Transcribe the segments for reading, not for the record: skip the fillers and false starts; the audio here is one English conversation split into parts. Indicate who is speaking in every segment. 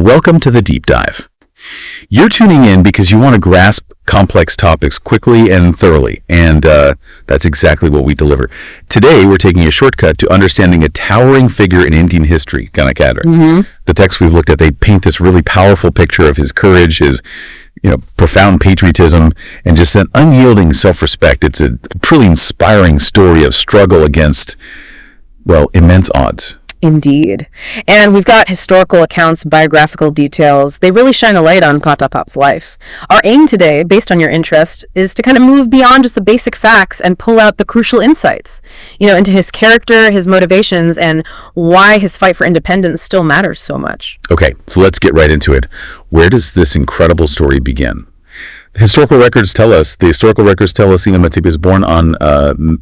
Speaker 1: Welcome to the Deep Dive. You're tuning in because you want to grasp complex topics quickly and thoroughly, and that's exactly what we deliver. Today, we're taking a shortcut to understanding a towering figure in Indian history, Kanak. The texts we've looked at, they paint this really powerful picture of his courage, his profound patriotism, and just an unyielding self-respect. It's a truly inspiring story of struggle against, well, immense odds.
Speaker 2: Indeed. And we've got historical accounts, biographical details. They really shine a light on Pratap's life. Our aim today, based on your interest, is to kind of move beyond just the basic facts and pull out the crucial insights, into his character, his motivations, and why his fight for independence still matters so much.
Speaker 1: Okay, so let's get right into it. Where does this incredible story begin? The historical records tell us Matip was born on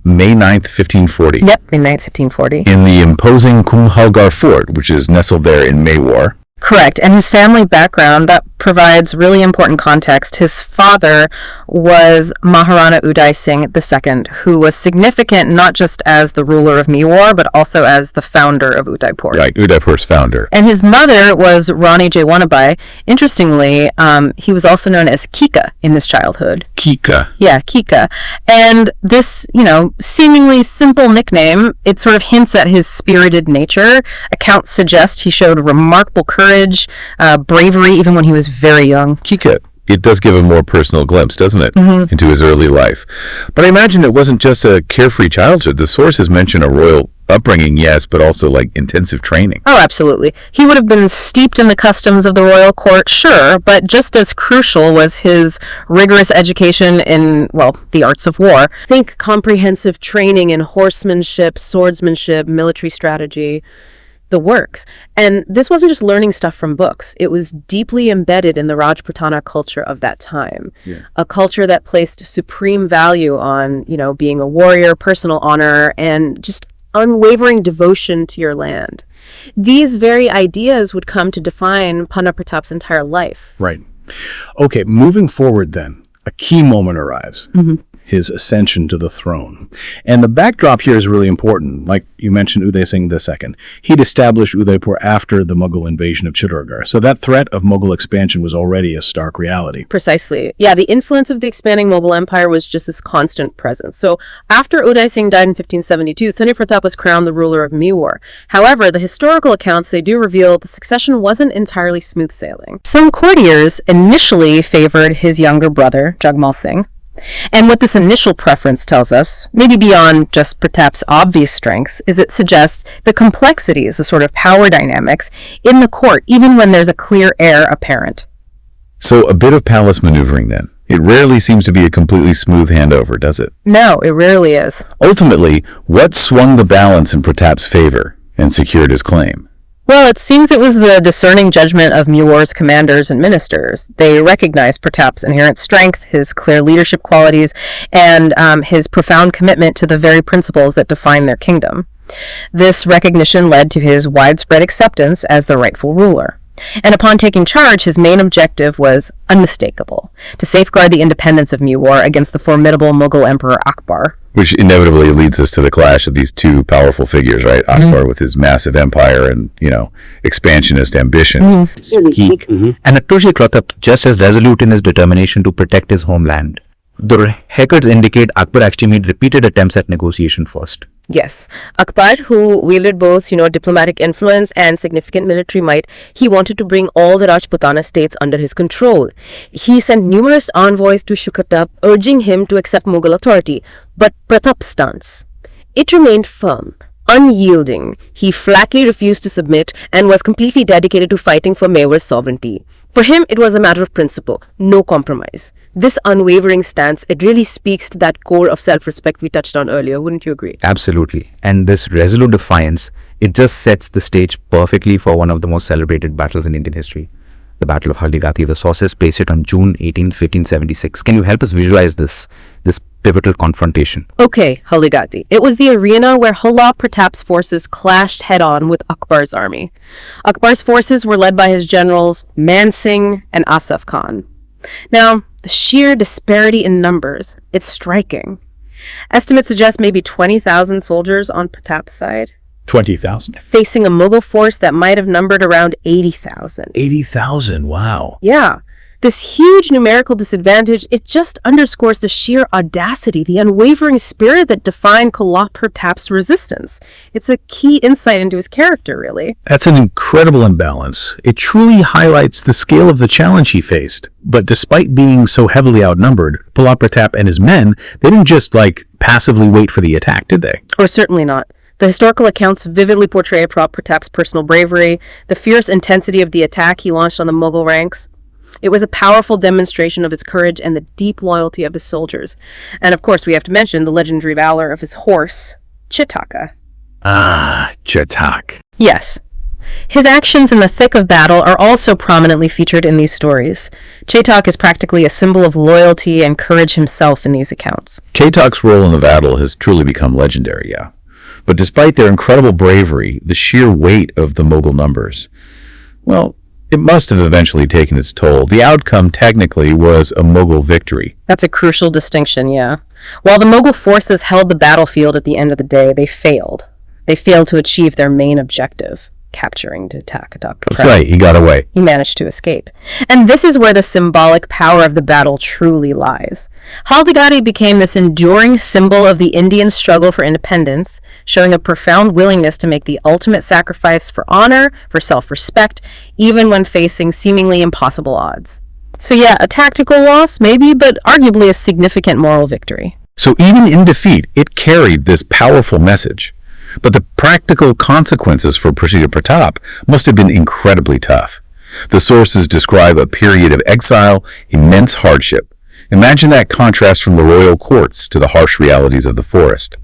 Speaker 1: May 9th, 1540.
Speaker 2: Yep, May 9th, 1540.
Speaker 1: In the imposing Kumbhalgarh Fort, which is nestled there in Mewar.
Speaker 2: Correct. And his family background, that provides really important context. His father was Maharana Udai Singh II, who was significant not just as the ruler of Mewar, but also as the founder of Udaipur.
Speaker 1: Right, Udaipur's founder.
Speaker 2: And his mother was Rani Jaywantabai. Interestingly, he was also known as Kika in his childhood.
Speaker 1: Kika.
Speaker 2: Yeah, Kika. And this, seemingly simple nickname, it sort of hints at his spirited nature. Accounts suggest he showed remarkable courage, bravery, even when he was very young.
Speaker 1: Kika, it does give a more personal glimpse, doesn't it, into his early life. But I imagine it wasn't just a carefree childhood. The sources mention a royal upbringing, yes, but also like intensive training.
Speaker 2: Oh, absolutely. He would have been steeped in the customs of the royal court, sure, but just as crucial was his rigorous education in, the arts of war. Think comprehensive training in horsemanship, swordsmanship, military strategy. The works. And this wasn't just learning stuff from books. It was deeply embedded in the Rajputana culture of that time. Yeah. A culture that placed supreme value on, being a warrior, personal honor, and just unwavering devotion to your land. These very ideas would come to define Maharana Pratap's entire life.
Speaker 3: Right. Okay, moving forward then, a key moment arrives. His ascension to the throne. And the backdrop here is really important. Like you mentioned, Udai Singh II. He'd established Udaipur after the Mughal invasion of Chittorgarh. So that threat of Mughal expansion was already a stark reality.
Speaker 2: Precisely. Yeah, the influence of the expanding Mughal Empire was just this constant presence. So after Udai Singh died in 1572, Thani Pratap was crowned the ruler of Mewar. However, the historical accounts, they do reveal the succession wasn't entirely smooth sailing. Some courtiers initially favored his younger brother, Jagmal Singh. And what this initial preference tells us, maybe beyond just Pratap's obvious strengths, is it suggests the complexities, the sort of power dynamics in the court, even when there's a clear heir apparent.
Speaker 1: So a bit of palace maneuvering then. It rarely seems to be a completely smooth handover, does it?
Speaker 2: No, it rarely is.
Speaker 1: Ultimately, what swung the balance in Pratap's favor and secured his claim?
Speaker 2: Well, it seems it was the discerning judgment of Mewar's commanders and ministers. They recognized Pratap's inherent strength, his clear leadership qualities, and his profound commitment to the very principles that define their kingdom. This recognition led to his widespread acceptance as the rightful ruler. And upon taking charge, his main objective was unmistakable: to safeguard the independence of Mewar against the formidable Mughal Emperor Akbar.
Speaker 1: Which inevitably leads us to the clash of these two powerful figures, right? Akbar with his massive empire and, expansionist ambition.
Speaker 4: And Natorji Pratap just as resolute in his determination to protect his homeland. The records indicate Akbar actually made repeated attempts at negotiation first.
Speaker 2: Yes. Akbar, who wielded both, diplomatic influence and significant military might, he wanted to bring all the Rajputana states under his control. He sent numerous envoys to Shukatab, urging him to accept Mughal authority. But Pratap's stance, it remained firm, unyielding. He flatly refused to submit and was completely dedicated to fighting for Mewar's sovereignty. For him, it was a matter of principle, no compromise. This unwavering stance, it really speaks to that core of self-respect we touched on earlier, wouldn't you agree?
Speaker 4: Absolutely. And this resolute defiance, it just sets the stage perfectly for one of the most celebrated battles in Indian history, the Battle of Haldigati. The sources place it on June 18, 1576. Can you help us visualize this pivotal confrontation?
Speaker 2: Okay, Haldigati. It was the arena where Hula Pratap's forces clashed head-on with Akbar's army. Akbar's forces were led by his generals Man Singh and Asaf Khan. Now, the sheer disparity in numbers, it's striking. Estimates suggest maybe 20,000 soldiers on Pratap's side.
Speaker 3: 20,000.
Speaker 2: facing a Mughal force that might have numbered around 80,000.
Speaker 3: 80,000, wow.
Speaker 2: Yeah. This huge numerical disadvantage, it just underscores the sheer audacity, the unwavering spirit that defined Kumbhalgarh Pratap's resistance. It's a key insight into his character, really.
Speaker 3: That's an incredible imbalance. It truly highlights the scale of the challenge he faced. But despite being so heavily outnumbered, Kumbhalgarh Pratap and his men, they didn't just, passively wait for the attack, did they?
Speaker 2: Or certainly not. The historical accounts vividly portray Pratap's personal bravery, the fierce intensity of the attack he launched on the Mughal ranks. It was a powerful demonstration of his courage and the deep loyalty of his soldiers. And of course, we have to mention the legendary valor of his horse, Chitaka.
Speaker 3: Ah, Chatak.
Speaker 2: Yes. His actions in the thick of battle are also prominently featured in these stories. Chetak is practically a symbol of loyalty and courage himself in these accounts.
Speaker 1: Chetak's role in the battle has truly become legendary, yeah. But despite their incredible bravery, the sheer weight of the Mughal numbers, well, it must have eventually taken its toll. The outcome, technically, was a Mughal victory.
Speaker 2: That's a crucial distinction, yeah. While the Mughal forces held the battlefield at the end of the day, they failed. They failed to achieve their main objective, capturing Pratap.
Speaker 1: That's right, he got away.
Speaker 2: He managed to escape. And this is where the symbolic power of the battle truly lies. Haldigati became this enduring symbol of the Indian struggle for independence, showing a profound willingness to make the ultimate sacrifice for honor, for self-respect, even when facing seemingly impossible odds. So yeah, a tactical loss, maybe, but arguably a significant moral victory.
Speaker 1: So even in defeat, it carried this powerful message. But the practical consequences for Pratap must have been incredibly tough. The sources describe a period of exile, immense hardship. Imagine that contrast from the royal courts to the harsh realities of the forest.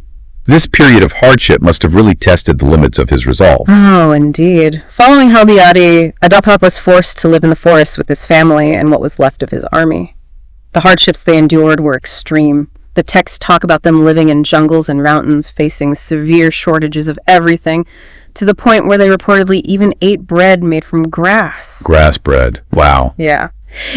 Speaker 1: This period of hardship must have really tested the limits of his resolve.
Speaker 2: Oh, indeed. Following Haldigati, Pratap was forced to live in the forest with his family and what was left of his army. The hardships they endured were extreme. The texts talk about them living in jungles and mountains, facing severe shortages of everything, to the point where they reportedly even ate bread made from grass.
Speaker 1: Grass bread. Wow.
Speaker 2: Yeah.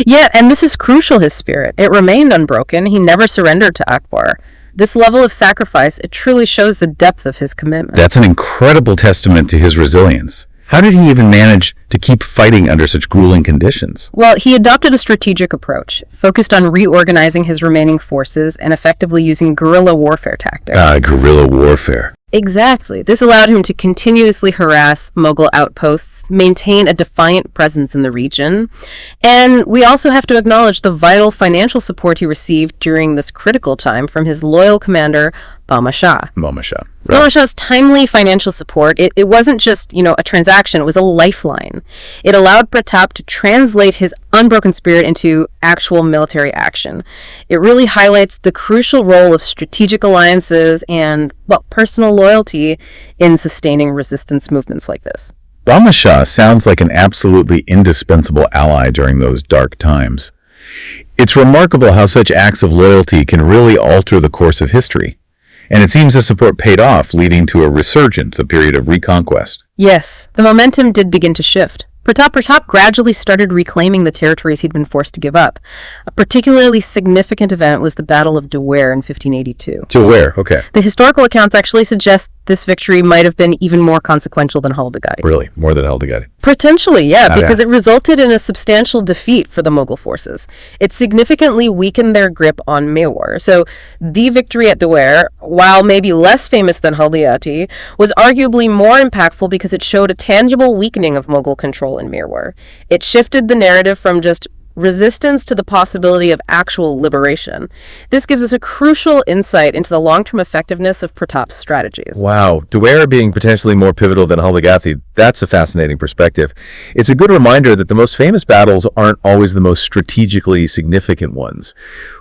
Speaker 2: Yet, and this is crucial, his spirit. It remained unbroken. He never surrendered to Akbar. This level of sacrifice, it truly shows the depth of his commitment.
Speaker 1: That's an incredible testament to his resilience. How did he even manage to keep fighting under such grueling conditions?
Speaker 2: Well, he adopted a strategic approach, focused on reorganizing his remaining forces and effectively using guerrilla warfare tactics.
Speaker 1: Guerrilla warfare.
Speaker 2: Exactly. This allowed him to continuously harass Mughal outposts, maintain a defiant presence in the region, and we also have to acknowledge the vital financial support he received during this critical time from his loyal commander, Bama Shah.
Speaker 1: Bama Shah.
Speaker 2: Bama Shah's timely financial support, it wasn't just, a transaction, it was a lifeline. It allowed Pratap to translate his unbroken spirit into actual military action. It really highlights the crucial role of strategic alliances and, personal loyalty in sustaining resistance movements like this.
Speaker 1: Bama Shah sounds like an absolutely indispensable ally during those dark times. It's remarkable how such acts of loyalty can really alter the course of history. And it seems the support paid off, leading to a resurgence, a period of reconquest.
Speaker 2: Yes, the momentum did begin to shift. Pratap gradually started reclaiming the territories he'd been forced to give up. A particularly significant event was the Battle of Dwar in 1582.
Speaker 1: Dwar, okay.
Speaker 2: The historical accounts actually suggest this victory might have been even more consequential than Haldigati.
Speaker 1: Really? More than Haldigati?
Speaker 2: Potentially, yeah, because it resulted in a substantial defeat for the Mughal forces. It significantly weakened their grip on Mewar. So the victory at Dwar, while maybe less famous than Haldigati, was arguably more impactful because it showed a tangible weakening of Mughal control in Mewar. It shifted the narrative from just resistance to the possibility of actual liberation. This gives us a crucial insight into the long-term effectiveness of Pratap's strategies.
Speaker 5: Wow, Dwar being potentially more pivotal than Haldigati, that's a fascinating perspective. It's a good reminder that the most famous battles aren't always the most strategically significant ones.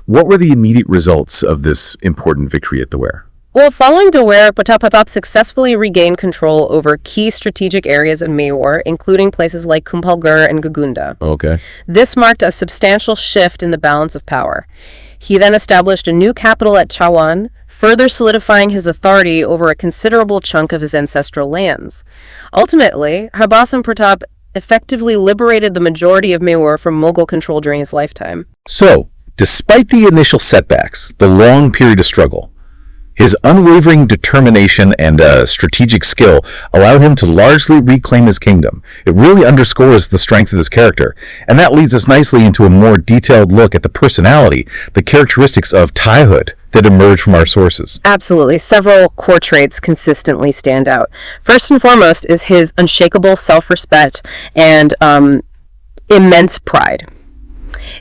Speaker 5: What were the immediate results of this important victory at Dwar?
Speaker 2: Well, following Dwar, Pratap successfully regained control over key strategic areas of Mewar, including places like Kumbhalgarh and Gugunda.
Speaker 5: Okay.
Speaker 2: This marked a substantial shift in the balance of power. He then established a new capital at Chawan, further solidifying his authority over a considerable chunk of his ancestral lands. Ultimately, Harbhasan Pratap effectively liberated the majority of Mewar from Mughal control during his lifetime.
Speaker 1: So, despite the initial setbacks, the long period of struggle, His unwavering determination and strategic skill allowed him to largely reclaim his kingdom. It really underscores the strength of this character. And that leads us nicely into a more detailed look at the personality, the characteristics of Thaihood that emerge from our sources.
Speaker 2: Absolutely. Several core traits consistently stand out. First and foremost is his unshakable self-respect and immense pride.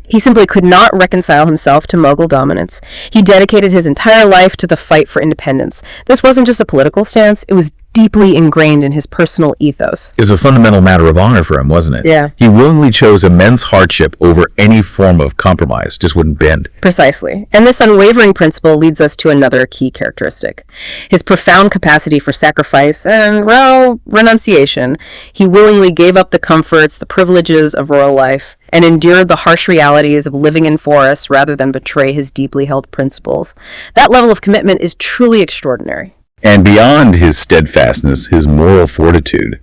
Speaker 2: He simply could not reconcile himself to Mughal dominance. He dedicated his entire life to the fight for independence. This wasn't just a political stance, it was deeply ingrained in his personal ethos.
Speaker 1: It was a fundamental matter of honor for him, wasn't it?
Speaker 2: Yeah.
Speaker 1: He willingly chose immense hardship over any form of compromise, just wouldn't bend.
Speaker 2: Precisely. And this unwavering principle leads us to another key characteristic. His profound capacity for sacrifice and, well, renunciation. He willingly gave up the comforts, the privileges of royal life, and endured the harsh realities of living in forests rather than betray his deeply held principles. That level of commitment is truly extraordinary.
Speaker 1: And beyond his steadfastness, his moral fortitude,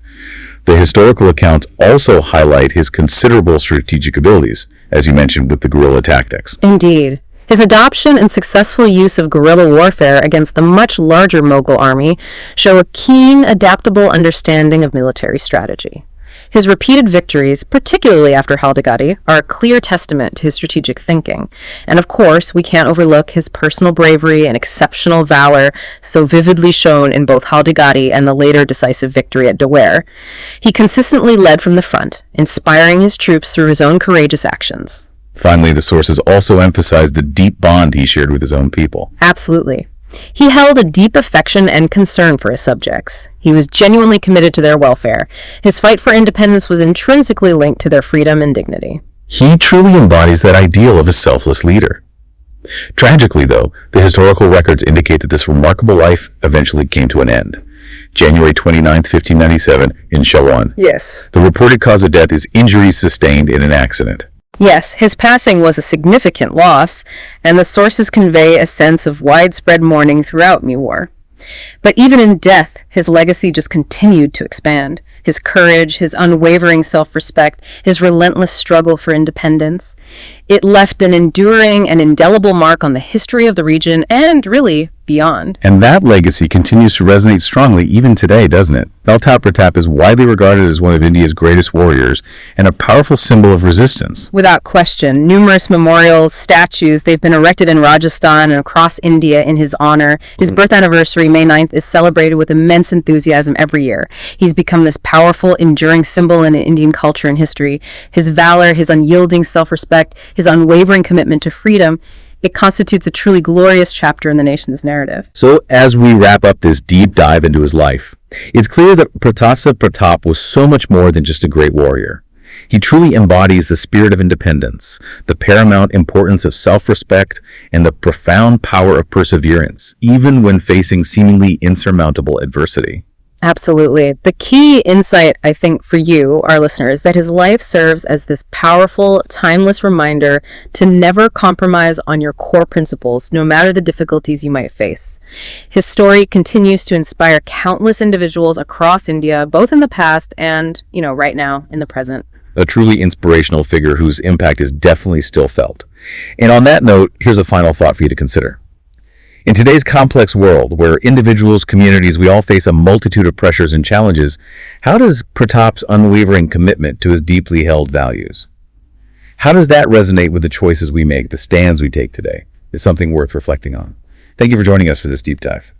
Speaker 1: the historical accounts also highlight his considerable strategic abilities, as you mentioned with the guerrilla tactics.
Speaker 2: Indeed. His adoption and successful use of guerrilla warfare against the much larger Mughal army show a keen, adaptable understanding of military strategy. His repeated victories, particularly after Haldigati, are a clear testament to his strategic thinking. And of course, we can't overlook his personal bravery and exceptional valor so vividly shown in both Haldigati and the later decisive victory at Dawar. He consistently led from the front, inspiring his troops through his own courageous actions.
Speaker 1: Finally, the sources also emphasize the deep bond he shared with his own people.
Speaker 2: Absolutely. He held a deep affection and concern for his subjects. He was genuinely committed to their welfare. His fight for independence was intrinsically linked to their freedom and dignity.
Speaker 1: He truly embodies that ideal of a selfless leader. Tragically, though, the historical records indicate that this remarkable life eventually came to an end. January 29, 1597, in Shawan.
Speaker 2: Yes.
Speaker 1: The reported cause of death is injuries sustained in an accident.
Speaker 2: Yes, his passing was a significant loss, and the sources convey a sense of widespread mourning throughout Mewar. But even in death, his legacy just continued to expand. His courage, his unwavering self-respect, his relentless struggle for independence. It left an enduring and indelible mark on the history of the region and, really, beyond.
Speaker 1: And that legacy continues to resonate strongly even today, doesn't it? Maharana Pratap is widely regarded as one of India's greatest warriors and a powerful symbol of resistance.
Speaker 2: Without question, numerous memorials, statues, they've been erected in Rajasthan and across India in his honor. His birth anniversary, May 9th, is celebrated with immense enthusiasm every year. He's become this powerful, enduring symbol in Indian culture and history. His valor, his unyielding self-respect, his unwavering commitment to freedom, it constitutes a truly glorious chapter in the nation's narrative.
Speaker 1: So as we wrap up this deep dive into his life, it's clear that Pratap was so much more than just a great warrior. He truly embodies the spirit of independence, the paramount importance of self-respect, and the profound power of perseverance, even when facing seemingly insurmountable adversity.
Speaker 2: Absolutely. The key insight, I think, for you, our listeners, that his life serves as this powerful, timeless reminder to never compromise on your core principles, no matter the difficulties you might face. His story continues to inspire countless individuals across India, both in the past and, right now, in the present.
Speaker 1: A truly inspirational figure whose impact is definitely still felt. And on that note, here's a final thought for you to consider. In today's complex world, where individuals, communities, we all face a multitude of pressures and challenges, how does Pratap's unwavering commitment to his deeply held values? How does that resonate with the choices we make, the stands we take today? It's something worth reflecting on. Thank you for joining us for this deep dive.